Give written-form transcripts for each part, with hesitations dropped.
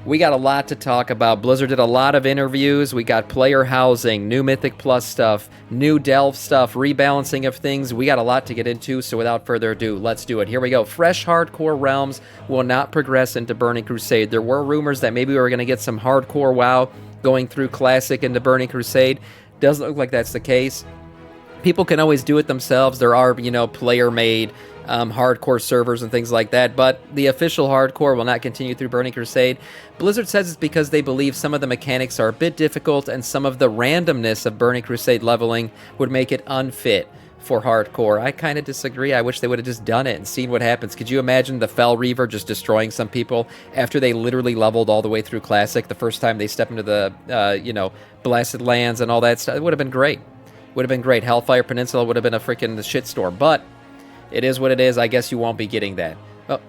We got a lot to talk about. Blizzard did a lot of interviews. We got player housing, new Mythic Plus stuff, new Delve stuff, rebalancing of things. We got a lot to get into, so without further ado, let's do it. Here we go. Fresh hardcore realms will not progress into Burning Crusade. There were rumors that maybe we were going to get some hardcore WoW going through Classic into Burning Crusade. Doesn't look like that's the case. People can always do it themselves. There are, player-made hardcore servers and things like that, but the official hardcore will not continue through Burning Crusade. Blizzard says it's because they believe some of the mechanics are a bit difficult and some of the randomness of Burning Crusade leveling would make it unfit for hardcore. I kind of disagree. I wish they would have just done it and seen what happens. Could you imagine the Fel Reaver just destroying some people after they literally leveled all the way through Classic the first time they step into the, Blasted Lands and all that stuff? It would have been great. Would have been great. Hellfire Peninsula would have been a freaking shitstorm, but it is what it is. I guess you won't be getting that. Oh,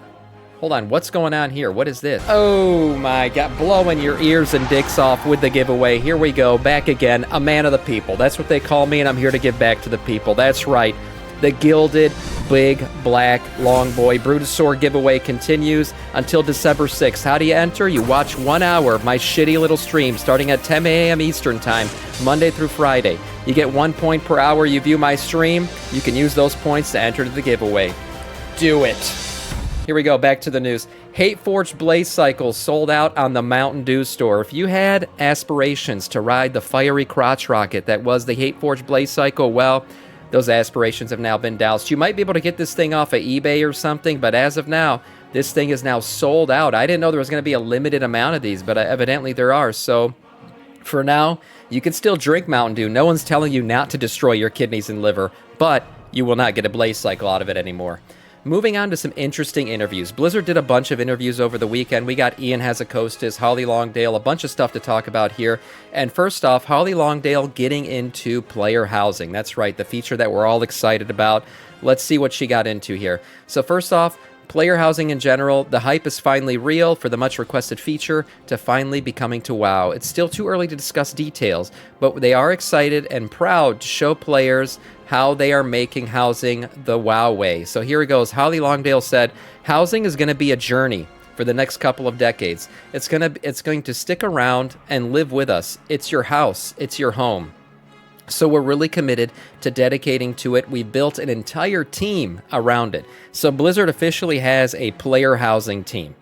hold on. What's going on here? What is this? Oh my God. Blowing your ears and dicks off with the giveaway. Here we go. Back again. A man of the people. That's what they call me, and I'm here to give back to the people. That's right. The Gilded Big Black Long Boy Brutosaur giveaway continues until December 6th. How do you enter? You watch 1 hour of my shitty little stream starting at 10 a.m. Eastern Time, Monday through Friday. You get 1 point per hour you view my stream. You can use those points to enter the giveaway. Do it. Here we go, back to the news. Hateforged Blaze Cycles sold out on the Mountain Dew store. If you had aspirations to ride the fiery crotch rocket that was the Hateforged Blaze Cycle, well, those aspirations have now been doused. You might be able to get this thing off of eBay or something, but as of now, this thing is now sold out. I didn't know there was going to be a limited amount of these, but evidently there are. So for now, you can still drink Mountain Dew. No one's telling you not to destroy your kidneys and liver, but you will not get a Blaze Cycle out of it anymore. Moving on to some interesting interviews. Blizzard did a bunch of interviews over the weekend. We got Ian Hazzikostas, Holly Longdale, a bunch of stuff to talk about here. And first off, Holly Longdale getting into player housing. That's right, the feature that we're all excited about. Let's see what she got into here. So first off, player housing in general, the hype is finally real for the much requested feature to finally be coming to WoW. It's still too early to discuss details, but they are excited and proud to show players how they are making housing the WoW way. So here it goes. Holly Longdale said, housing is going to be a journey for the next couple of decades. It's going to stick around and live with us. It's your house. It's your home. So we're really committed to dedicating to it. We built an entire team around it. So Blizzard officially has a player housing team.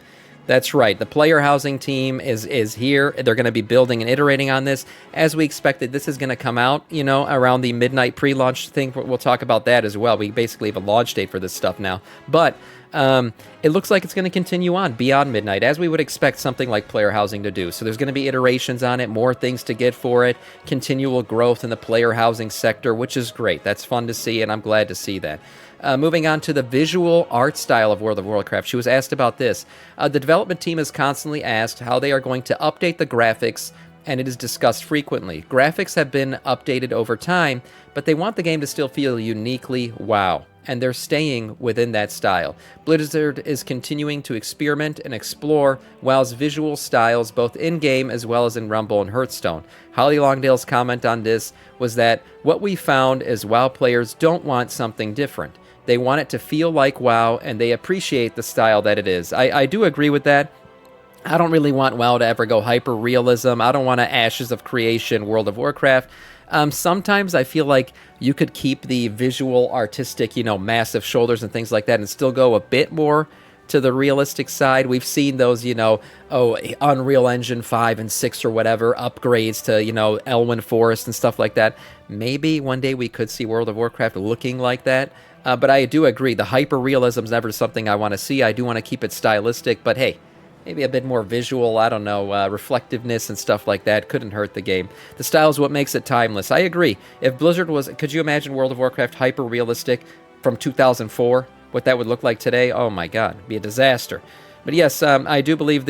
That's right. The player housing team is here. They're going to be building and iterating on this. As we expected, this is going to come out, around the midnight pre-launch thing. We'll talk about that as well. We basically have a launch date for this stuff now. But it looks like it's going to continue on beyond midnight, as we would expect something like player housing to do. So there's going to be iterations on it, more things to get for it, continual growth in the player housing sector, which is great. That's fun to see, and I'm glad to see that. Moving on to the visual art style of World of Warcraft. She was asked about this. The development team is constantly asked how they are going to update the graphics, and it is discussed frequently. Graphics have been updated over time, but they want the game to still feel uniquely WoW, and they're staying within that style. Blizzard is continuing to experiment and explore WoW's visual styles, both in-game as well as in Rumble and Hearthstone. Holly Longdale's comment on this was that what we found is WoW players don't want something different. They want it to feel like WoW, and they appreciate the style that it is. I do agree with that. I don't really want WoW to ever go hyper-realism. I don't want to Ashes of Creation World of Warcraft. Sometimes I feel like you could keep the visual, artistic, massive shoulders and things like that and still go a bit more to the realistic side. We've seen those, Unreal Engine 5 and 6 or whatever, upgrades to, Elwyn Forest and stuff like that. Maybe one day we could see World of Warcraft looking like that. But I do agree, the hyper-realism is never something I want to see. I do want to keep it stylistic, but hey, maybe a bit more visual, reflectiveness and stuff like that couldn't hurt the game. The style is what makes it timeless. I agree. If Blizzard could you imagine World of Warcraft hyper-realistic from 2004? What that would look like today? Oh my God, it'd be a disaster. But yes, I do believe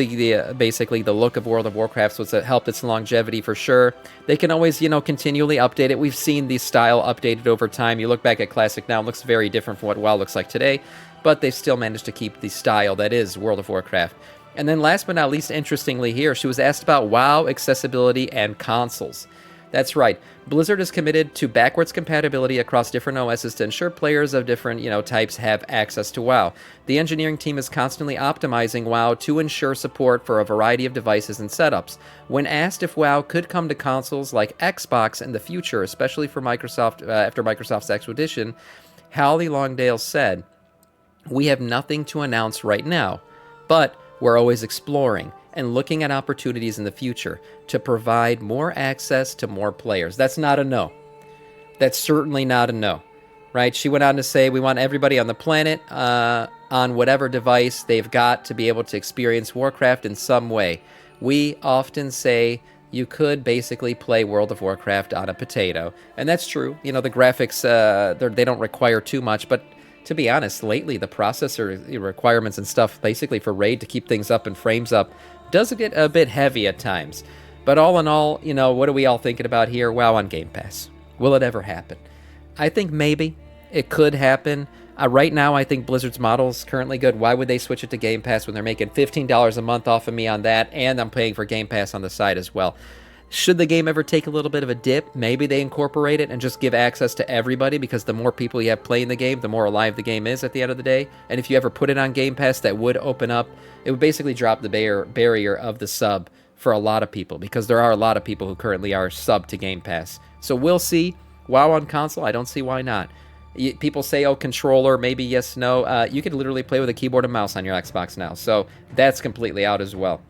basically the look of World of Warcraft was helped its longevity for sure. They can always, continually update it. We've seen the style updated over time. You look back at Classic now, it looks very different from what WoW looks like today, but they've still managed to keep the style that is World of Warcraft. And then last but not least, interestingly here, she was asked about WoW accessibility and consoles. That's right. Blizzard is committed to backwards compatibility across different OSs to ensure players of different, types have access to WoW. The engineering team is constantly optimizing WoW to ensure support for a variety of devices and setups. When asked if WoW could come to consoles like Xbox in the future, especially for Microsoft after Microsoft's acquisition, Hallie Longdale said, "We have nothing to announce right now, but we're always exploring and looking at opportunities in the future to provide more access to more players." That's not a no. That's certainly not a no, right? She went on to say, we want everybody on the planet, on whatever device they've got, to be able to experience Warcraft in some way. We often say you could basically play World of Warcraft on a potato, and that's true. The graphics, they don't require too much, but to be honest, lately the processor requirements and stuff, basically for Raid to keep things up and frames up, does get a bit heavy at times. But all in all, what are we all thinking about here? WoW on Game Pass. Will it ever happen? I think maybe it could happen. Right now, I think Blizzard's model is currently good. Why would they switch it to Game Pass when they're making $15 a month off of me on that, and I'm paying for Game Pass on the side as well? Should the game ever take a little bit of a dip, maybe they incorporate it and just give access to everybody, because the more people you have playing the game, the more alive the game is at the end of the day. And if you ever put it on Game Pass, that would open up, it would basically drop the barrier of the sub for a lot of people, because there are a lot of people who currently are sub to Game Pass. So we'll see. WoW on console, I don't see why not. People say, oh, controller, maybe yes, no. You can literally play with a keyboard and mouse on your Xbox now, so that's completely out as well.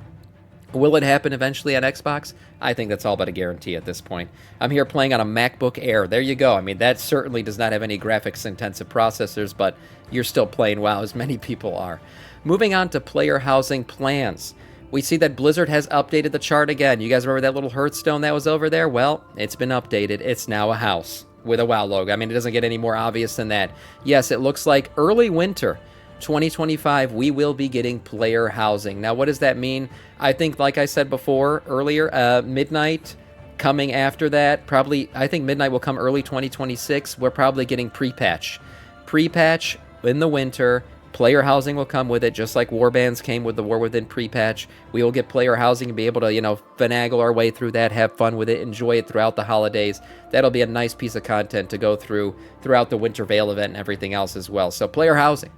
Will it happen eventually on Xbox? I think that's all but a guarantee at this point. I'm here playing on a MacBook Air. There you go. I mean, that certainly does not have any graphics-intensive processors, but you're still playing WoW, as many people are. Moving on to player housing plans. We see that Blizzard has updated the chart again. You guys remember that little Hearthstone that was over there? Well, it's been updated. It's now a house with a WoW logo. I mean, it doesn't get any more obvious than that. Yes, it looks like early winter 2025, we will be getting player housing. Now, what does that mean? I think, like I said before, earlier, midnight coming after that, probably, I think midnight will come early 2026. We're probably getting pre-patch. Pre-patch in the winter. Player housing will come with it, just like Warbands came with the War Within pre-patch. We will get player housing and be able to, finagle our way through that, have fun with it, enjoy it throughout the holidays. That'll be a nice piece of content to go throughout the Winter Veil event and everything else as well. So player housing.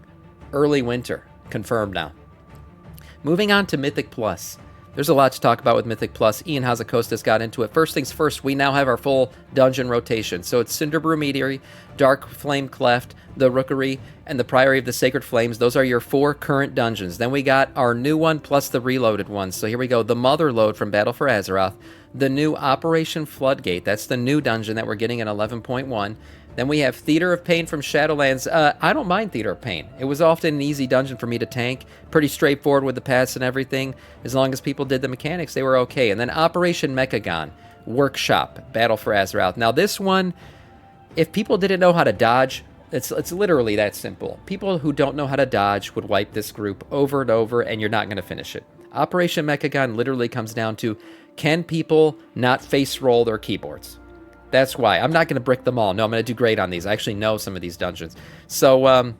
Early winter, confirmed now. Moving on to Mythic Plus. There's a lot to talk about with Mythic Plus. Ian Hazakostas got into it. First things first, we now have our full dungeon rotation. So it's Cinderbrew Meadery, Dark Flame Cleft, the Rookery, and the Priory of the Sacred Flames. Those are your 4 current dungeons. Then we got our new one plus the reloaded one. So here we go. The Mother Lode from Battle for Azeroth. The new Operation Floodgate. That's the new dungeon that we're getting in 11.1. Then we have Theater of Pain from Shadowlands. I don't mind Theater of Pain. It was often an easy dungeon for me to tank. Pretty straightforward with the paths and everything. As long as people did the mechanics, they were okay. And then Operation Mechagon, Workshop, Battle for Azeroth. Now this one, if people didn't know how to dodge, it's literally that simple. People who don't know how to dodge would wipe this group over and over, and you're not going to finish it. Operation Mechagon literally comes down to, can people not face roll their keyboards? That's why. I'm not going to brick them all. No, I'm going to do great on these. I actually know some of these dungeons. So,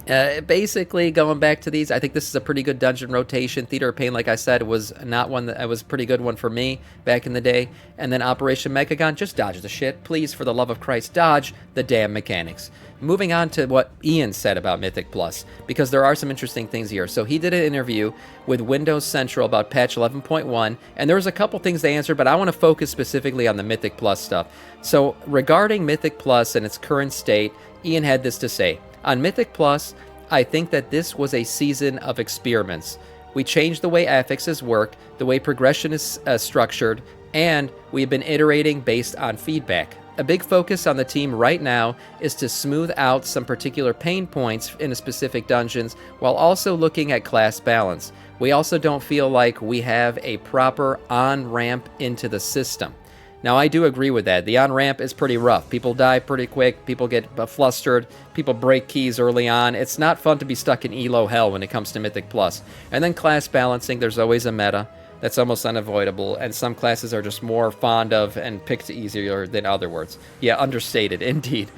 basically, going back to these, I think this is a pretty good dungeon rotation. Theater of Pain, like I said, was not one that was a pretty good one for me back in the day. And then Operation Mechagon, just dodge the shit. Please, for the love of Christ, dodge the damn mechanics. Moving on to what Ian said about Mythic Plus, because there are some interesting things here. So he did an interview with Windows Central about patch 11.1, and there was a couple things they answered, but I want to focus specifically on the Mythic Plus stuff. So regarding Mythic Plus and its current state, Ian had this to say. On Mythic Plus, I think that this was a season of experiments. We changed the way affixes work, the way progression is structured, and we've been iterating based on feedback. A big focus on the team right now is to smooth out some particular pain points in specific dungeons while also looking at class balance. We also don't feel like we have a proper on-ramp into the system. Now, I do agree with that. The on-ramp is pretty rough. People die pretty quick. People get flustered. People break keys early on. It's not fun to be stuck in elo hell when it comes to Mythic Plus. And then class balancing, there's always a meta. That's almost unavoidable, and some classes are just more fond of and picked easier than other words. Yeah, understated, indeed.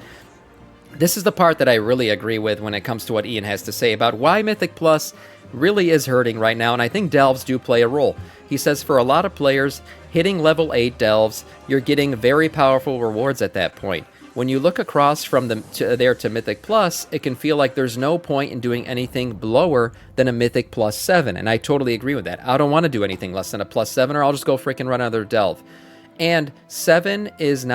This is the part that I really agree with when it comes to what Ian has to say about why Mythic Plus really is hurting right now, and I think delves do play a role. He says for a lot of players, hitting level 8 delves, you're getting very powerful rewards at that point. When you look across from there to Mythic Plus, it can feel like there's no point in doing anything lower than a Mythic Plus 7, and I totally agree with that. I don't want to do anything less than a Plus 7, or I'll just go freaking run another delve. And 7 is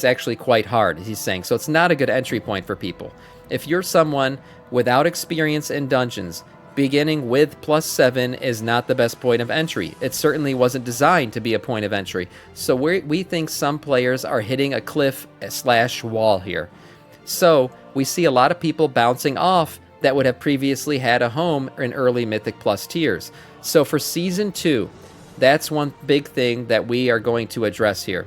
actually quite hard, he's saying, so it's not a good entry point for people. If you're someone without experience in dungeons, beginning with plus 7 is not the best point of entry. It certainly wasn't designed to be a point of entry. So we think some players are hitting a cliff/wall here. So we see a lot of people bouncing off that would have previously had a home in early Mythic Plus tiers. So for Season 2, that's one big thing that we are going to address here.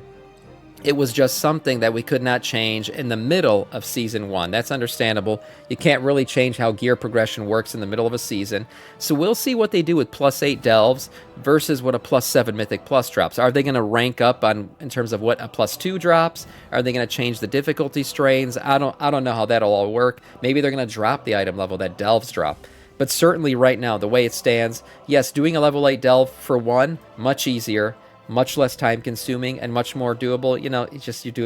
It was just something that we could not change in the middle of Season 1. That's understandable. You can't really change how gear progression works in the middle of a season. So we'll see what they do with plus 8 delves versus what a plus 7 Mythic Plus drops. Are they going to rank up in terms of what a plus 2 drops? Are they going to change the difficulty strains? I don't know how that'll all work. Maybe they're going to drop the item level that delves drop. But certainly right now, the way it stands, yes, doing a level 8 delve for one, much easier, much less time consuming, and much more doable. You know,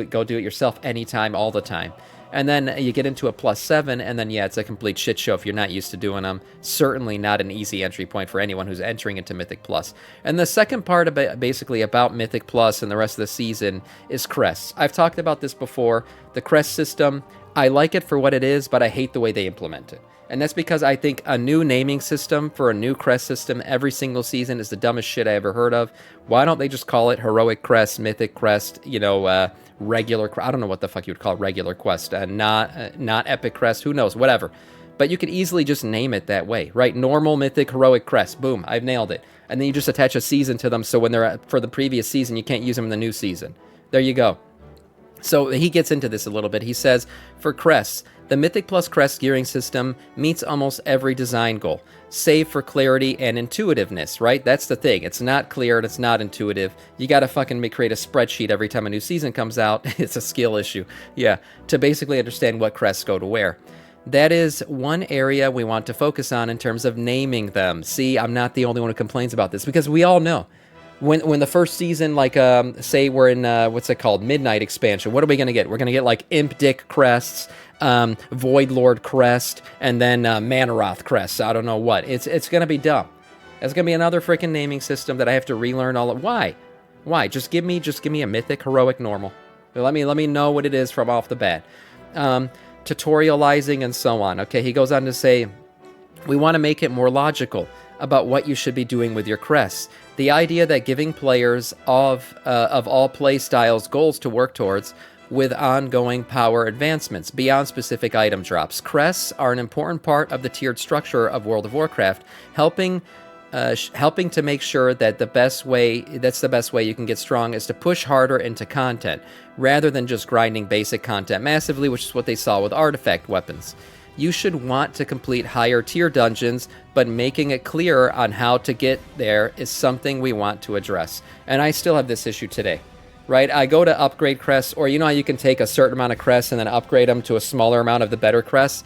go do it yourself anytime, all the time. And then you get into a plus 7, and then yeah, it's a complete shit show if you're not used to doing them. Certainly not an easy entry point for anyone who's entering into Mythic Plus. And the second part basically about Mythic Plus and the rest of the season is crests. I've talked about this before. The crest system, I like it for what it is, but I hate the way they implement it. And that's because I think a new naming system for a new crest system every single season is the dumbest shit I ever heard of. Why don't they just call it Heroic Crest, Mythic Crest, regular, I don't know what the fuck you would call regular quest, not Epic Crest, who knows, whatever. But you could easily just name it that way, right? Normal, Mythic, Heroic Crest, boom, I've nailed it. And then you just attach a season to them, so when they're for the previous season, you can't use them in the new season. There you go. So he gets into this a little bit. He says, for crests, the Mythic Plus crest gearing system meets almost every design goal, save for clarity and intuitiveness, right? That's the thing. It's not clear and it's not intuitive. You gotta fucking create a spreadsheet every time a new season comes out. It's a skill issue. Yeah, to basically understand what crests go to where. That is one area we want to focus on in terms of naming them. See, I'm not the only one who complains about this, because we all know. When the first season, like, say we're in, what's it called, Midnight expansion, what are we going to get? We're going to get, like, Imp Dick crests, Void Lord crest, and then Manaroth crests. I don't know what. It's going to be dumb. It's going to be another freaking naming system that I have to relearn all of. Why? Just give me a Mythic, Heroic, Normal. Let me know what it is from off the bat. Tutorializing and so on. Okay, he goes on to say, we want to make it more logical about what you should be doing with your crests. The idea that giving players of all play styles goals to work towards with ongoing power advancements beyond specific item drops. Crests are an important part of the tiered structure of World of Warcraft, helping to make sure that the best way you can get strong is to push harder into content, rather than just grinding basic content massively, which is what they saw with artifact weapons. You should want to complete higher tier dungeons, but making it clearer on how to get there is something we want to address. And I still have this issue today, right? I go to upgrade crests, or you know how you can take a certain amount of crests and then upgrade them to a smaller amount of the better crests?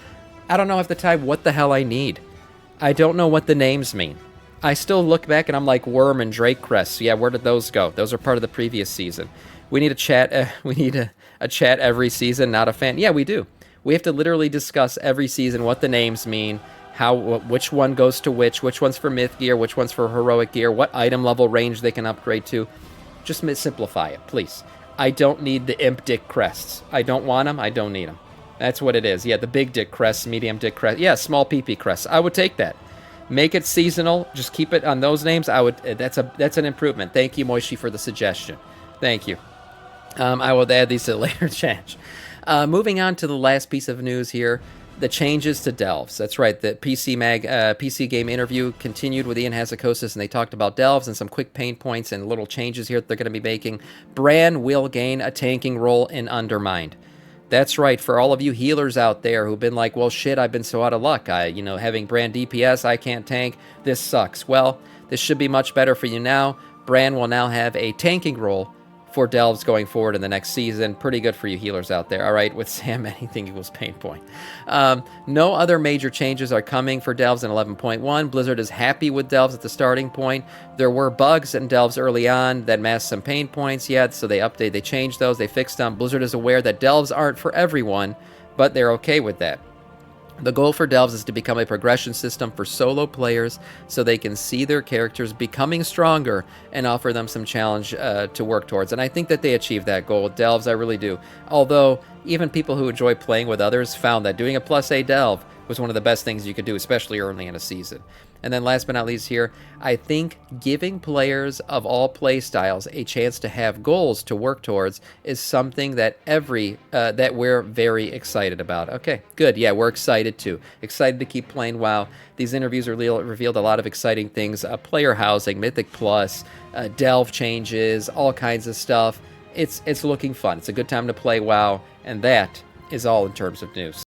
I don't know half the time what the hell I need. I don't know what the names mean. I still look back and I'm like, Worm and Drake crests. Yeah, where did those go? Those are part of the previous season. We need a chat. We need a chat every season. Not a fan. Yeah, we do. We have to literally discuss every season what the names mean, which one goes to which one's for myth gear, which one's for heroic gear, what item level range they can upgrade to. Just simplify it, please. I don't need the imp dick crests. I don't want them. I don't need them. That's what it is. Yeah, the big dick crests, medium dick crests. Yeah, small PP crests. I would take that. Make it seasonal. Just keep it on those names. That's an improvement. Thank you, Moishi, for the suggestion. Thank you. I will add these to the later chat. Moving on to the last piece of news here, the changes to delves. That's right, the PC game interview continued with Ian Hazzikosis, and they talked about delves and some quick pain points and little changes here that they're going to be making. Bran will gain a tanking role in Undermined. That's right, for all of you healers out there who've been like, well, shit, I've been so out of luck. Having Bran DPS, I can't tank. This sucks. Well, this should be much better for you now. Bran will now have a tanking role for Delves going forward in the next season. Pretty good for you healers out there. All right, with Sam, anything equals pain point. No other major changes are coming for Delves in 11.1. Blizzard is happy with Delves at the starting point. There were bugs in Delves early on that masked some pain points yet, so they changed those, they fixed them. Blizzard is aware that Delves aren't for everyone, but they're okay with that. The goal for Delves is to become a progression system for solo players so they can see their characters becoming stronger and offer them some challenge to work towards. And I think that they achieved that goal with Delves, I really do. Although, even people who enjoy playing with others found that doing a plus A Delve was one of the best things you could do, especially early in a season. And then last but not least here, I think giving players of all play styles a chance to have goals to work towards is something that that we're very excited about. Okay, good. Yeah, we're excited too. Excited to keep playing WoW. These interviews revealed a lot of exciting things. Player housing, Mythic Plus, Delve changes, all kinds of stuff. It's looking fun. It's a good time to play WoW, and that is all in terms of news.